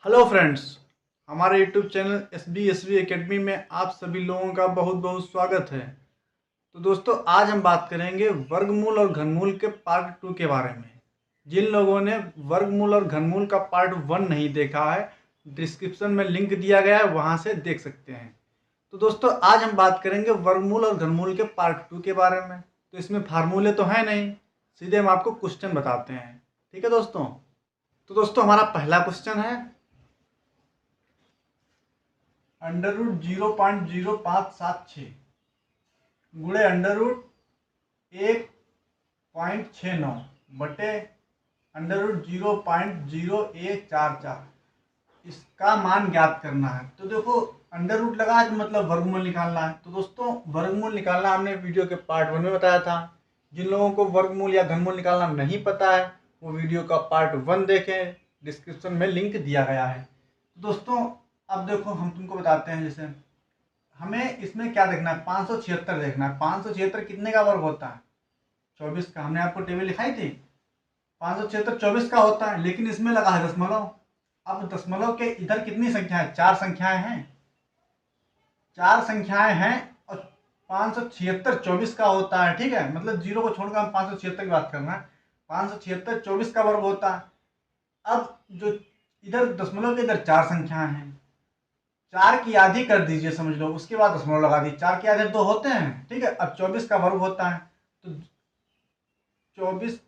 Hello friends, हमारे YouTube channel S B Academy में आप सभी लोगों का बहुत बहुत स्वागत है। तो दोस्तों, आज हम बात करेंगे वर्गमूल और घनमूल के पार्ट 2 के बारे में। जिन लोगों ने वर्गमूल और घनमूल का पार्ट 1 नहीं देखा है, डिस्क्रिप्शन में लिंक दिया गया है, वहां से देख सकते हैं। तो दोस्तों, आज हम बात करेंगे वर्गमूल और घनमूल के पार्ट 2 के बारे में। तो इसमें फार्मूले तो हैं नहीं, सीधे हम आपको क्वेश्चन बताते हैं। ठीक है दोस्तों। तो दोस्तों, हमारा पहला क्वेश्चन है √0.0576 गुणे √1.69 बटे √0.0144 इसका मान ज्ञात करना है। तो देखो, अंडर रूट लगा है तो मतलब वर्गमूल निकालना है। तो दोस्तों, वर्गमूल निकालना हमने वीडियो के पार्ट 1 में बताया था। जिन लोगों को वर्गमूल या घनमूल निकालना नहीं पता है, वो वीडियो का पार्ट 1 देखें, डिस्क्रिप्शन में लिंक दिया गया है। तो दोस्तों, अब देखो, हम तुमको बताते हैं। जैसे हमें इसमें क्या देखना है, 576 देखना है। 576 कितने का वर्ग होता है? 24 का। हमने आपको टेबल लिखाई थी। 576 24 का होता है, लेकिन इसमें लगा है दशमलव। अब दशमलव के इधर कितनी संख्याएं? 4 संख्याएं हैं। 4 संख्याएं हैं और 576 24 का होता है। ठीक है, मतलब जीरो को छोड़कर हम 576 की बात करना है। 576 24 का वर्ग होता है। अब जो इधर दशमलव के इधर 4 संख्याएं हैं, 4 की आधी कर दीजिए, समझ लो, उसके बाद दशमलव लगा दीजिए। 4 के आधे 2 होते हैं। ठीक है, अब 24 का वर्ग होता है, तो 24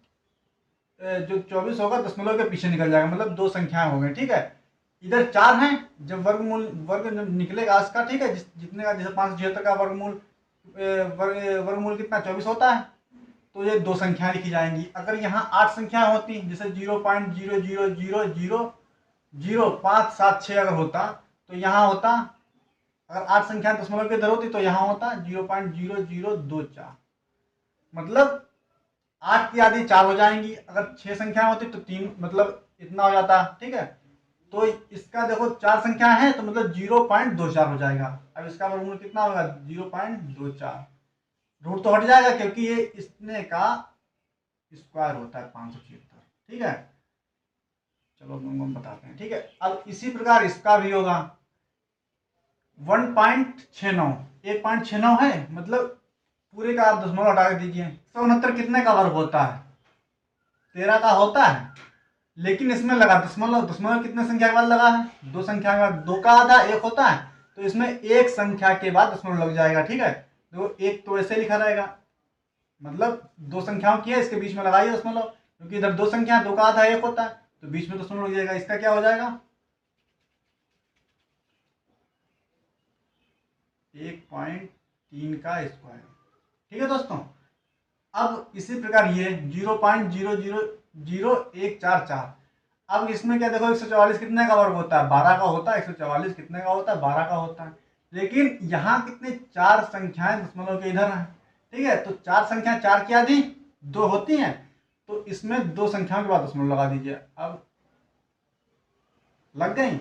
जो 24 होगा दशमलव के पीछे निकल जाएगा, मतलब 2 संख्याएं हो गई। ठीक है, इधर 4 हैं। जब वर्ग जब निकलेगा इसका, ठीक है, जितने का, जैसे 576 का वर्गमूल कितना? 24 होता है। तो ये 2 संख्याएं लिखी जाएंगी। अगर यहाँ 8 संख्याएं होती, जैसे 0.000000576 अगर होता, तो यहाँ होता, अगर 8 संख्या दशमलव के इधर होती तो यहाँ होता 0.0024। मतलब 8 की आधी 4 हो जाएंगी। अगर 6 संख्या होती तो 3, मतलब इतना हो जाता। ठीक है, तो इसका देखो 4 संख्या है तो मतलब 0.24 हो जाएगा। अब इसका वर्गमूल कितना होगा? 0.24। रूट तो हट जाएगा क्योंकि ये इसने का स्क्वायर होता है 576। ठीक है, चलो हम बताते हैं। ठीक है, अब इसी प्रकार इसका भी होगा 1.69। 1.69 है, मतलब पूरे का आप दशमलव हटा के दीजिए। 169 कितने का वर्ग होता है? 13 का होता है, लेकिन इसमें लगा दशमलव। दशमलव कितने संख्या के बाद लगा है? 2 संख्या के बाद। 2 का आधा 1 होता है, तो इसमें 1 संख्या के बाद दशमलव लग जाएगा। ठीक है, तो 1 तो ऐसे लिखा रहेगा, मतलब 2 संख्याओं की है, इसके बीच में लगाइए दशमलव, क्योंकि इधर 2 संख्या, 2 का आधा 1 होता है, तो बीच में दशमलव लग जाएगा। इसका क्या हो जाएगा? 1.3 का स्क्वायर। ठीक है दोस्तों, अब इसी प्रकार ये 0.000144। अब इसमें क्या देखो, 144 कितने का वर्ग होता है? 12 का होता है। 144 कितने का होता है? 12 का होता है। लेकिन यहाँ कितने? 4 संख्याएं दशमलव के इधर हैं। ठीक है, तो 4 संख्या 4 की आधी 2 होती हैं, तो इसमें 2 संख्याओं के बाद दशमलव लगा दीजिए। अब लग गई।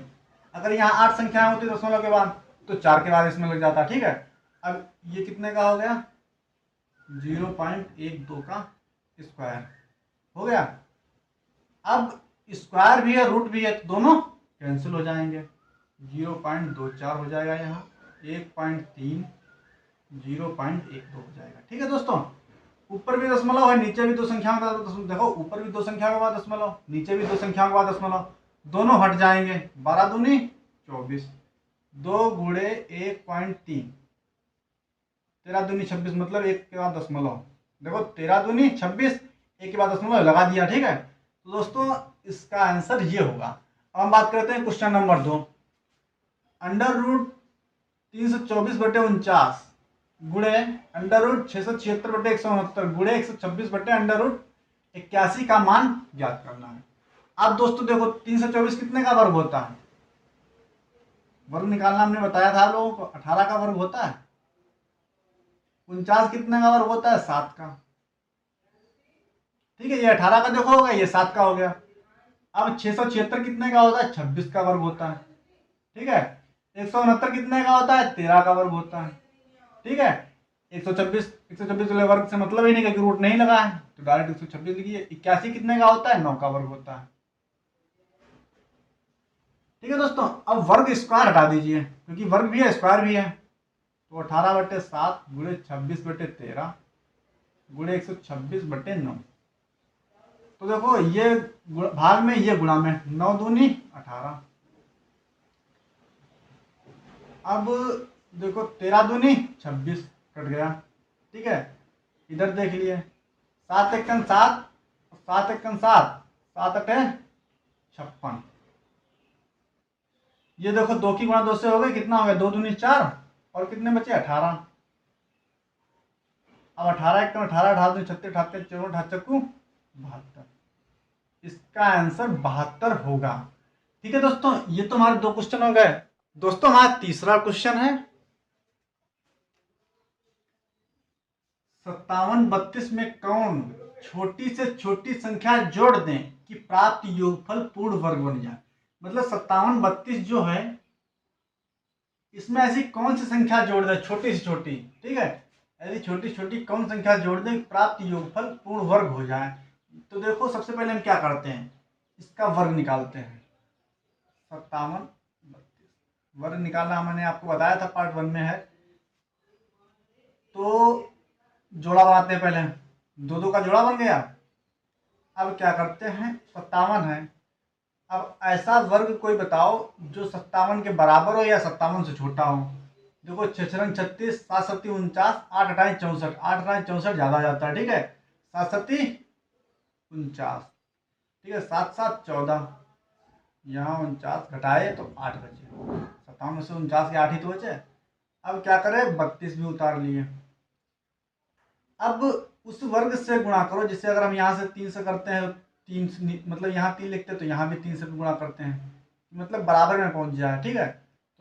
अगर यहाँ 8 संख्याएं होती दशमलव के बाद, तो 4 के बाद इसमें लग जाता। ठीक है, अब ये कितने का हो गया? 0.12 का स्क्वायर हो गया। अब स्क्वायर भी है, रूट भी है, तो दोनों कैंसिल हो जाएंगे। 0.24 हो जाएगा, यहाँ 1.3 0.12 हो जाएगा। ठीक है दोस्तों, ऊपर भी दशमलव है, नीचे भी 2 संख्याओं का देखो, ऊपर भी 2 संख्याओं के बाद दशमलव, नीचे भी 2 संख्याओं के बाद दशमलव, दोनों हट जाएंगे। 12 दूनी 24, 2 गुणे 1.3, 13 दूनी 26, मतलब 1 के बाद दशमलव। देखो, 13 दूनी 26, 1 के बाद दशमलव लगा दिया। ठीक है, तो दोस्तों इसका आंसर ये होगा। अब हम बात करते हैं क्वेश्चन नंबर 2। अंडर रूट 324/49 गुणे अंडर रूट 676/169 गुणे 126/√81 का मान ज्ञात करना है। अब दोस्तों देखो, 324 कितने का वर्ग होता है? वर्ग निकालना हमने बताया था आप लोगों को, 18 का वर्ग होता है। 49 कितने का वर्ग होता है? 7 का। ठीक है, ये 18 का देखो होगा, ये 7 का हो गया। अब 676 कितने का होता है? 26 का वर्ग होता है। ठीक है, 169 कितने का होता है? 13 का वर्ग होता है। ठीक है, 126 वाले वर्ग से मतलब ही नहीं, क्योंकि रूट नहीं लगा है, तो डायरेक्ट 126 लिखिए। 81 कितने का होता है? 9 का वर्ग होता है। ठीक है दोस्तों, अब वर्ग स्क्वायर हटा दीजिए क्योंकि वर्ग भी है स्क्वायर भी है। तो 18/7 गुणे 26/13 गुणे 126/9। तो देखो ये भाग में ये गुणा में 9 दूनी 18। अब देखो 13 दूनी 26 कट गया। ठीक है, इधर देख लिए 7 एकम 7, 7 एकम 7, 7 अठे 56। ये देखो 2 की गुणा 2 से हो गए, कितना हो गया 2 दूनी 4 और कितने बचे 18। अब 18 एकम 18, 18 दूनी 36, 38 54, 88 72। इसका आंसर 72 होगा। ठीक है दोस्तों, ये तो हमारे 2 क्वेश्चन हो गए। दोस्तों हमारा तीसरा क्वेश्चन है 57 32 में कौन छोटी से छोटी संख्या जोड़ दें कि प्राप्त योगफल पूर्ण वर्ग बन जाए। मतलब 57 32 जो है इसमें ऐसी कौन सी संख्या जोड़ दें छोटी से छोटी। ठीक है, ऐसी छोटी छोटी कौन संख्या जोड़ दें प्राप्त योगफल पूर्ण वर्ग हो जाए। तो देखो सबसे पहले हम क्या करते हैं, इसका वर्ग निकालते हैं। 57 32 वर्ग निकालना मैंने आपको बताया था पार्ट 1 में है। तो जोड़ा बनाते हैं, पहले 2 का जोड़ा बन गया। अब क्या करते हैं, 57 है। अब ऐसा वर्ग कोई बताओ जो 57 के बराबर हो या 57 से छोटा हो। देखो 6 रंग 36, 7 सत्ती 49, 8 अठाई 64, 8 अठाई 64 ज्यादा जाता है। ठीक है, 7 सत्ती 49, ठीक है 7 7 14, यहाँ 49 घटाए तो 8 बचे। 57 में से 49 के 8 ही तो बचे। अब क्या करें, 32 भी उतार लिए। अब उस वर्ग से गुणा करो, जिससे अगर हम यहाँ से 3 से करते हैं 3 मतलब यहाँ 3 लिखते हैं तो यहाँ भी 3 से गुणा करते हैं, मतलब बराबर में पहुंच जाए। ठीक है,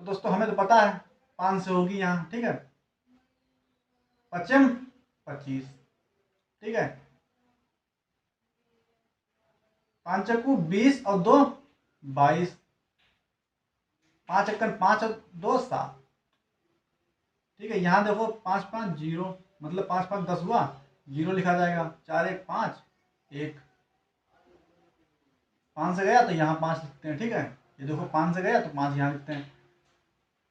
तो दोस्तों हमें तो पता है 5 से होगी यहाँ। ठीक है, 5 25, ठीक है 5 चक्कू 20 और 2 22, 5 एकन 5 और 2 7। ठीक है, यहाँ देखो 5 5 0, मतलब 5 5 10 हुआ, 0 लिखा जाएगा। 4 1 5 1, 5 से गया तो यहाँ 5 लिखते हैं। ठीक है, ये देखो 5 से गया तो 5 यहाँ लिखते हैं।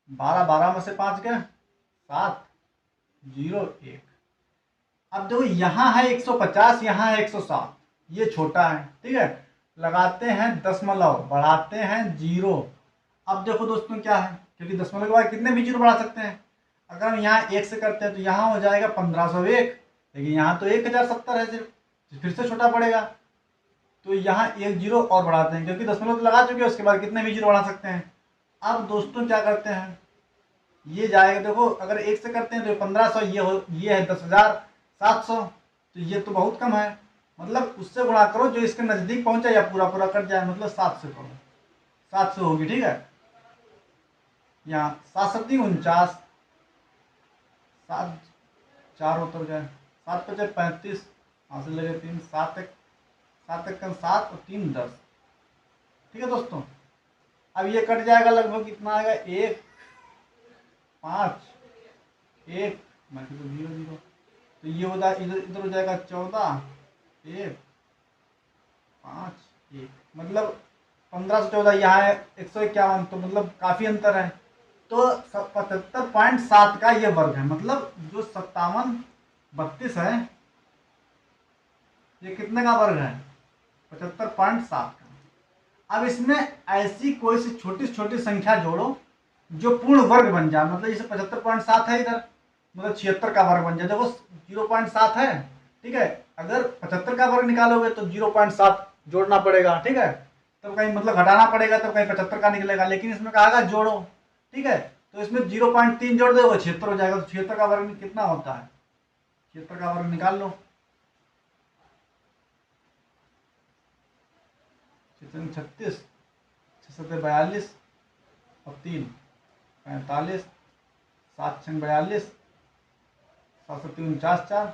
12 12 में से 5 गए 7 0 1। अब देखो यहाँ है 150, यहाँ है 107, ये छोटा है। ठीक है, लगाते हैं दशमलव, बढ़ाते हैं 0। अब देखो दोस्तों क्या है, क्योंकि दशमलव के बाद कितने भी 0 बढ़ा सकते हैं। अगर हम यहाँ 1 से करते हैं तो यहाँ हो जाएगा 1501, लेकिन यहाँ तो 1070 है सिर्फ, फिर से छोटा पड़ेगा। तो यहाँ 1 0 और बढ़ाते हैं, क्योंकि दशमलव तो लगा चुके हैं, उसके बाद कितने भी 0 बढ़ा सकते हैं। अब दोस्तों क्या करते हैं, ये जाएगा देखो अगर 1 से करते हैं तो 1500, ये है 10,700, तो ये तो बहुत कम है। मतलब उससे गुणा करो जो इसके नजदीक पहुंचा या पूरा पूरा कट जाए, मतलब 7 से करो, 7 से होगी। ठीक है, यहाँ 7 सत्ती 49, 7 4 उतर गए, 7 5 35, यहाँ से लगे 3, 7 1 7 1 7 और 3 10। ठीक है दोस्तों, अब ये कट जाएगा लगभग कितना आएगा, 1 5 1 बाकी तो 0 0, तो ये हो जाए इधर इधर हो जाएगा 14 1 5 1, मतलब 15 से 14, यहाँ है 151, तो मतलब काफी अंतर है। तो 75.7 का ये वर्ग है, मतलब जो 57 32 है ये कितने का वर्ग है, 75.7 का। अब इसमें ऐसी कोई सी छोटी संख्या जोड़ो जो पूर्ण वर्ग बन जाए, मतलब जैसे 75.7 है इधर, मतलब 76 का वर्ग बन जाए। देखो 0.7 है। ठीक है, अगर 75 का वर्ग निकालोगे तो 0.7 जोड़ना पड़ेगा। ठीक है, तब कहीं मतलब घटाना पड़ेगा, तब कहीं 75 का निकलेगा, लेकिन इसमें कहा जोड़ो। ठीक है, तो इसमें 0.3 जोड़ दोगे 76 हो जाएगा। तो 76 का वर्ग कितना होता है, 76 का वर्ग निकाल लो। 36, 6 42 और 3 45, 7 6 42, 7 7 49 4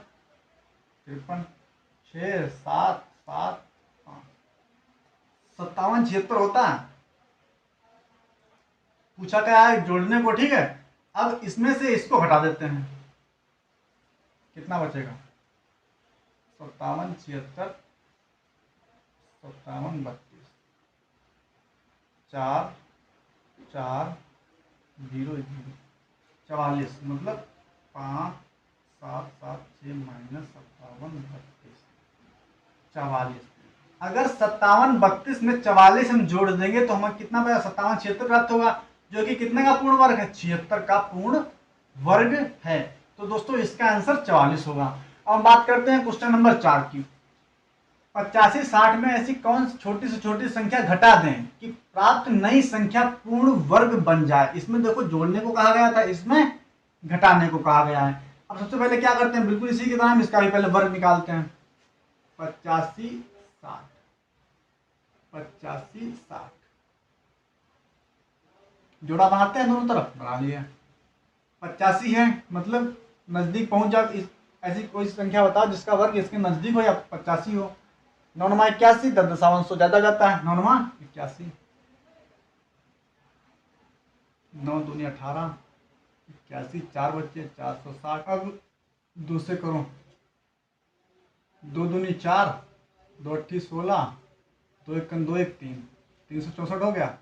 53, 6 7 7 5 57 76 होता है। पूछा क्या है जोड़ने को। ठीक है, अब इसमें से इसको हटा देते हैं, कितना बचेगा 57 76 57 32 4 4 0 0 44 मतलब 5 7 7 6 माइनस 57 32 44। अगर 57 32 में 44 हम जोड़ देंगे तो हमें कितना बचा? 57 76 प्राप्त होगा, जो कि कितने का पूर्ण वर्ग है? 76 का पूर्ण वर्ग है। तो दोस्तों इसका आंसर 44 होगा। अब बात करते हैं क्वेश्चन नंबर 4 की। 85 60 में ऐसी कौन छोटी से छोटी संख्या घटा दें कि प्राप्त नई संख्या पूर्ण वर्ग बन जाए। इसमें देखो जोड़ने को कहा गया था, इसमें घटाने को कहा गया है। अब सबसे पहले क्या करते हैं, बिल्कुल इसी की तरह हम इसका भी पहले वर्ग निकालते हैं। 85 60 85 60 जोड़ा बनाते हैं, दोनों तरफ बना लिए। 85 है मतलब नजदीक पहुंच जाओ, ऐसी कोई संख्या बताओ जिसका वर्ग इसके नजदीक हो या 85 हो। 9 नमा 81, 10 दशांश 100 ज्यादा जाता है, 9 नमा 81, 9 दूनी 18, 81 4 बच्चे 460। अब 2 से करो, 2 दूनी 4, 2 अट्ठी 16, 2 एक 2 1 3, 364 हो गया।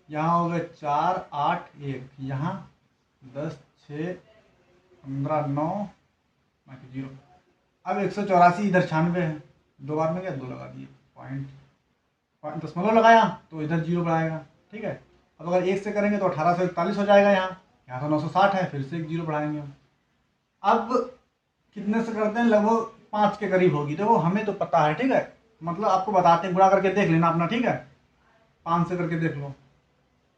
यहाँ हो गया 4 8 1, यहाँ 10 6 15 9 0। अब 184 इधर 96 है, 2 बार में गया 2 लगा दिए, पॉइंट दशमलव लगाया तो इधर 0 बढ़ाएगा। ठीक है, अब अगर 1 से करेंगे तो 1841 हो जाएगा। यहाँ तो 960 है, फिर से एक 0 बढ़ाएंगे। अब कितने से करते हैं, लगभग 5 के करीब होगी। देखो हमें तो पता है, ठीक है, मतलब आपको बताते हैं, गुणा करके देख लेना अपना। ठीक है, 5 से करके देख लो,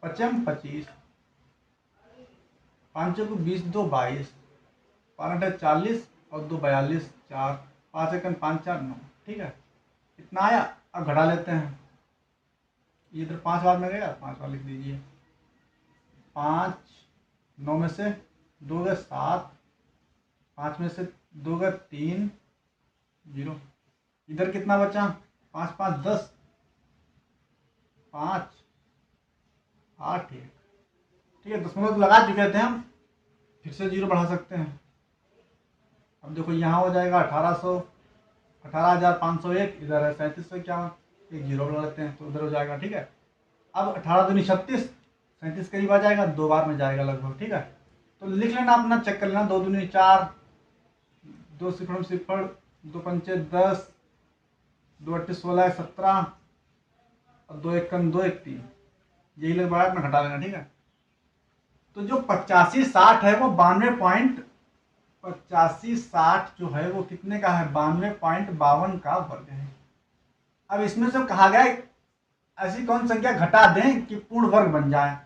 55 25, 5 को 20 2 22, 5 40 और 2 42, 4 5 1 5 4 9। ठीक है, इतना आया। अब घटा लेते हैं, ये इधर 5 बार में गया, 5 बार लिख दीजिए। 5 9 में से 2 गए 7, 5 में से 2 गए 3 0। इधर कितना बचा? 5 5 10, 5 8 1। ठीक है, दशमलव तो लगा चुके थे हम, फिर से 0 बढ़ा सकते हैं। अब देखो यहाँ हो जाएगा 18,501, इधर है 3751, एक 0 बढ़ा लेते हैं तो उधर हो जाएगा। ठीक है, अब 18 दूनी 36, 37 करीब आ जाएगा, 2 बार में जाएगा लगभग। ठीक है, तो लिख लेना अपना, चेक कर लेना। 2 दूनी 4, 2 सिफर 0, 2 पंचे 10, 2 अट्ठी 16 17 और 2 एक 2 1 3, यही लग रहा है अपना, घटा लेना। ठीक है, तो जो 85 60 है वो 85 60 जो है वो कितने का है? 92.52 का वर्ग है। अब इसमें से कहा गया ऐसी कौन संख्या घटा दें कि पूर्ण वर्ग बन जाए।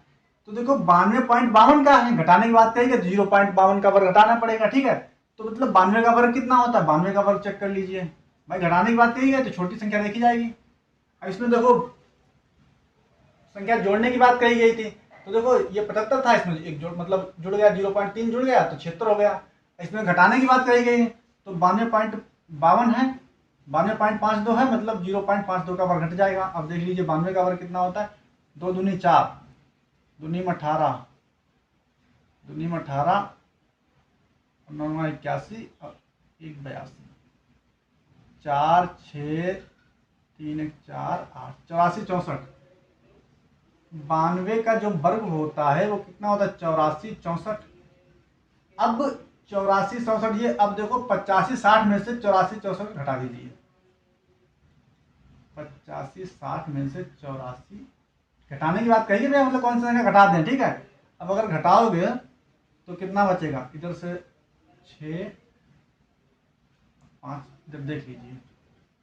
तो देखो 92.52 का है, घटाने की बात कही तो 0.52 का वर्ग घटाना पड़ेगा। ठीक है, तो मतलब 92 का वर्ग कितना होता है? 92 का वर्ग चेक कर लीजिए भाई, घटाने की बात कही है तो छोटी संख्या देखी जाएगी। अब इसमें देखो संख्या जोड़ने की बात कही गई थी, तो देखो ये 75 था, इसमें एक जोड़ मतलब जुड़ गया, 0.3 जुड़ गया तो 76 हो गया। इसमें घटाने की बात कही गई तो 92.52 है, 92.52 है, मतलब 0.52 का वर्ग घट जाएगा। अब देख लीजिए 92 का वर्ग कितना होता है? 2 दूनी 4, दूनी में 18, दूनी में 18, 9 81 और 1 82, 4 6 3 1 4 8 84 64। 92 का जो वर्ग होता है वो कितना होता है? 84 64। अब 84 64 ये, अब देखो 85 60 में से 84 64 घटा दीजिए। 85 60 में से 84, घटाने की बात कही भैया, मतलब कौन सी संख्या घटा दें। ठीक है, अब अगर घटाओगे तो कितना बचेगा? इधर से 6 5, इधर देख लीजिए,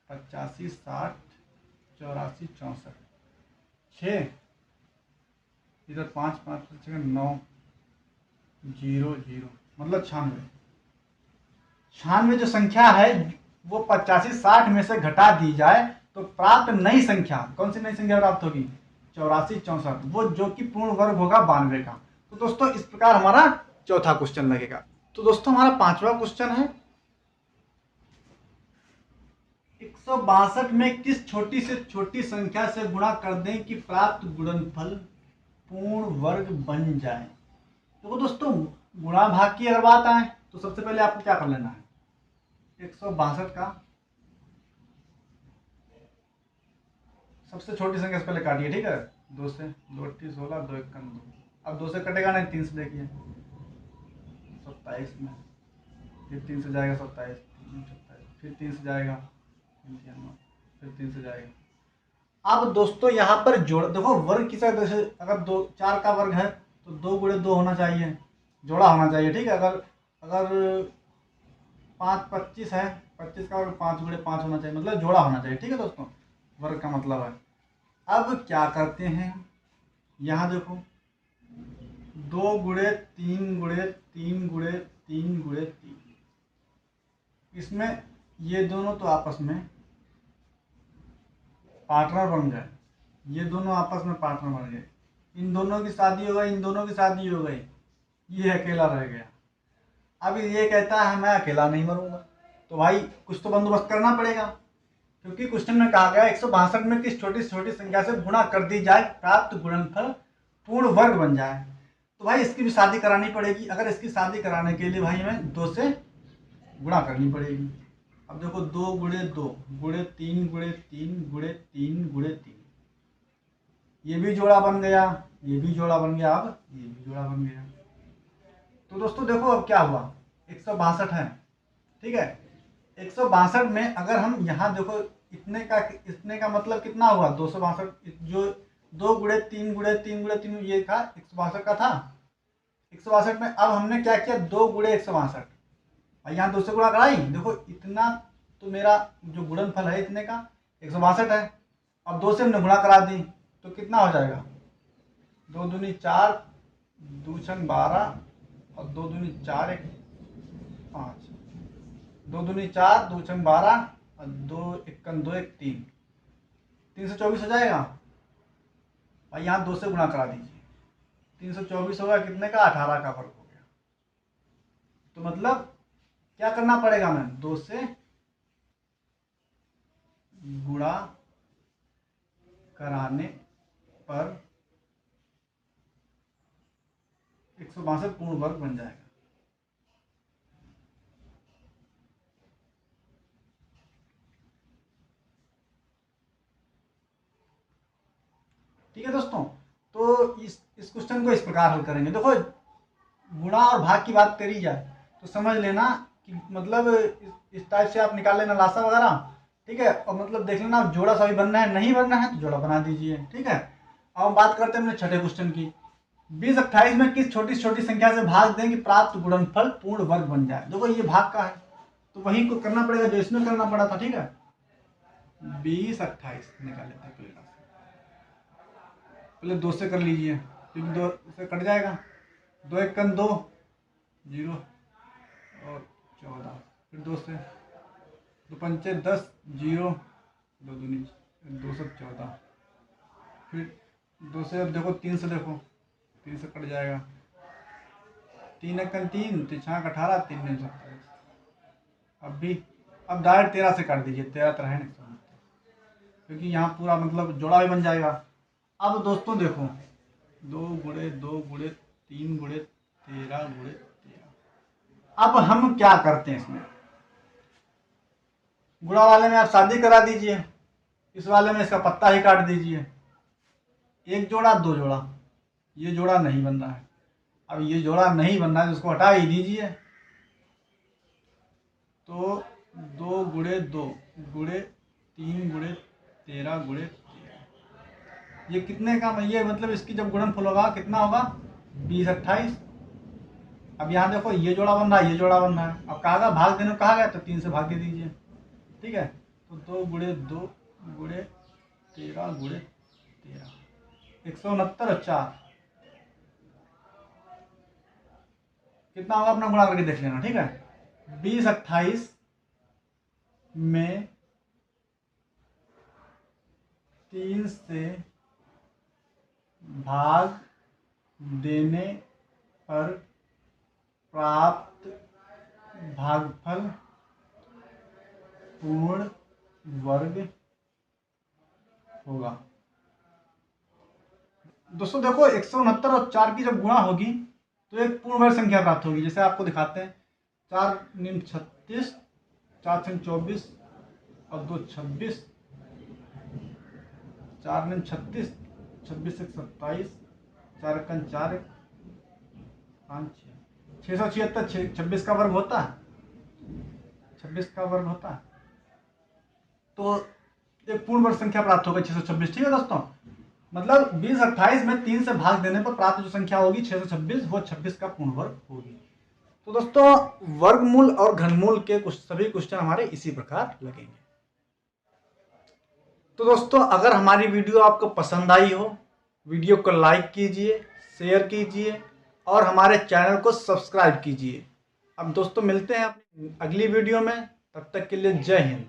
85 60 84 64, 6 इधर 5 5 9 0 0, मतलब 96 जो संख्या है वो 85 60 में से घटा दी जाए तो प्राप्त नई संख्या, कौन सी नई संख्या प्राप्त होगी? 84 64, वो जो कि पूर्ण वर्ग होगा 92 का। तो दोस्तों इस प्रकार हमारा चौथा क्वेश्चन लगेगा। तो दोस्तों हमारा 5वां क्वेश्चन है, 162 में किस छोटी से छोटी संख्या से गुणा कर दें कि प्राप्त गुणनफल पूर्ण वर्ग बन जाए। तो दोस्तों गुणा भाग की अगर बात आए तो सबसे पहले आपको क्या कर लेना है? 162 का सबसे छोटी संख्या से पहले काटिए। ठीक है, 2 से 2 8 16, 2 1 2। अब 2 से कटेगा नहीं, 3 से देखिए 27 में, फिर 3 से जाएगा 27, 27, फिर 3 से जाएगा 9, फिर 3 से जाएगा। अब दोस्तों यहाँ पर जोड़ देखो, वर्ग किस तरह से, अगर 2 4 का वर्ग है तो 2 गुणे 2 होना चाहिए, जोड़ा होना चाहिए, ठीक है। अगर अगर 5 25 है, 25 का वर्ग 5 गुणे 5 होना चाहिए, मतलब जोड़ा होना चाहिए, ठीक है दोस्तों, वर्ग का मतलब है। अब क्या करते हैं, यहाँ देखो 2 गुणे 3 गुणे 3 गुणे 3 गुणे 3, इसमें ये दोनों तो आपस में पार्टनर बन गए, ये दोनों आपस में पार्टनर बन गए, इन दोनों की शादी हो गई, इन दोनों की शादी हो गई, ये अकेला रह गया। अब ये कहता है मैं अकेला नहीं मरूंगा, तो भाई कुछ तो बंदोबस्त करना पड़ेगा, क्योंकि क्वेश्चन में कहा गया 162 में किस छोटी से छोटी संख्या से गुणा कर दी जाए प्राप्त गुणनफल पूर्ण वर्ग बन जाए। तो भाई इसकी भी शादी करानी पड़ेगी। अगर इसकी शादी कराने के लिए भाई हमें 2 से गुणा करनी पड़ेगी। अब देखो 2 गुणे 2 गुणे 3 गुणे 3 गुणे 3 गुणे 3, ये भी जोड़ा बन गया, ये भी जोड़ा बन गया, अब ये भी जोड़ा बन गया। तो दोस्तों देखो अब क्या हुआ, 162 है, ठीक है। 162 में अगर हम यहाँ देखो इतने का मतलब कितना हुआ, 262, जो 2 गुणे 3 गुणे 3 गुणे 3 ये था 162 का था। 162 में अब हमने क्या किया, 2 गुणे 162, और यहाँ 2 से गुणा कराई, देखो इतना तो मेरा जो गुणनफल है इतने का 162 है। अब 2 से हमने गुणा करा दी तो कितना हो जाएगा, 2 दूनी 4, 2 छंग 12, और 2 दूनी 4 1 5, 2 दूनी 4, 2 छंग 12, और 2 1 2 1 3, 324 हो जाएगा। और यहाँ 2 से गुणा करा दीजिए, 324 होगा कितने का, 18 का वर्ग हो गया। तो मतलब क्या करना पड़ेगा, हमें 2 से गुणा कराने पर 162 पूर्ण वर्ग बन जाएगा। ठीक है दोस्तों, तो इस क्वेश्चन को इस प्रकार हल करेंगे। देखो गुणा और भाग की बात करी जाए तो समझ लेना कि मतलब इस टाइप से आप निकाल लेना लासा वगैरह, ठीक है। और मतलब देख लेना जोड़ा सभी बनना है, नहीं बनना है तो जोड़ा बना दीजिए, ठीक है। अब हम बात करते हैं अपने छठे क्वेश्चन की। 20 28 में किस छोटी से छोटी संख्या से भाग दें कि प्राप्त गुणनफल पूर्ण वर्ग बन जाए। देखो ये भाग का है तो वही को करना पड़ेगा जो इसमें करना पड़ा था, ठीक है। 20 28 निकाल लेते हैं, पहले 2 से कर लीजिए क्योंकि 2 से कट जाएगा, 2 1 2 0 और 14, फिर 2 से 2 पंचे 10 0, 2 दूनी 2 से 14, फिर 2 से अब देखो 3 से देखो, 3 से कट जाएगा, 3 1 3, 3 6 18, 3 9 27, अब डायरेक्ट 13 से काट दीजिए, 13 तरह है, क्योंकि यहाँ पूरा मतलब जोड़ा भी बन जाएगा। अब दोस्तों देखो 2 गुणे 2 गुणे 3 गुणे 13 गुणे 13। अब हम क्या करते हैं, इसमें गुणा वाले में आप शादी करा दीजिए, इस वाले में इसका पत्ता ही काट दीजिए, 1 जोड़ा 2 जोड़ा, ये जोड़ा नहीं बन रहा है। अब ये जोड़ा नहीं बन रहा है तो उसको हटा ही दीजिए। तो 2 गुणे 2 गुणे 3 गुणे 13 गुणे 13, ये कितने का, ये मतलब इसकी जब गुणनफल होगा कितना होगा, 20 28। अब यहाँ देखो ये जोड़ा बन रहा है, ये जोड़ा बन रहा है, अब कहा भाग देने कहा गया तो 3 से भाग दे दीजिए, ठीक है। तो 2 गुणे 2 गुणे 13 गुणे 13, 169 और 4 कितना होगा, अपना गुणा करके देख लेना, ठीक है। 20 28 में 3 से भाग देने पर प्राप्त भागफल पूर्ण वर्ग होगा। दोस्तों देखो 169 और 4 की जब गुणा होगी तो एक पूर्ण वर्ग संख्या प्राप्त होगी। जैसे आपको दिखाते हैं, 4 निम 36, 4 छंग 24 और 2 26, 4 निम 36, 26 एक 27, 4 एकम 4, 5 676, 26 का वर्ग होता है, 26 का वर्ग होता है, तो एक पूर्ण वर्ग संख्या प्राप्त होगी 626। ठीक है दोस्तों, मतलब 20 28 में 3 से भाग देने पर प्राप्त जो संख्या होगी 626, वो 26 का पूर्ण वर्ग होगी। तो दोस्तों वर्गमूल और घनमूल के कुछ सभी क्वेश्चन हमारे इसी प्रकार लगेंगे। तो दोस्तों अगर हमारी वीडियो आपको पसंद आई हो, वीडियो को लाइक कीजिए, शेयर कीजिए और हमारे चैनल को सब्सक्राइब कीजिए। अब दोस्तों मिलते हैं अपनी अगली वीडियो में, तब तक के लिए जय हिंद।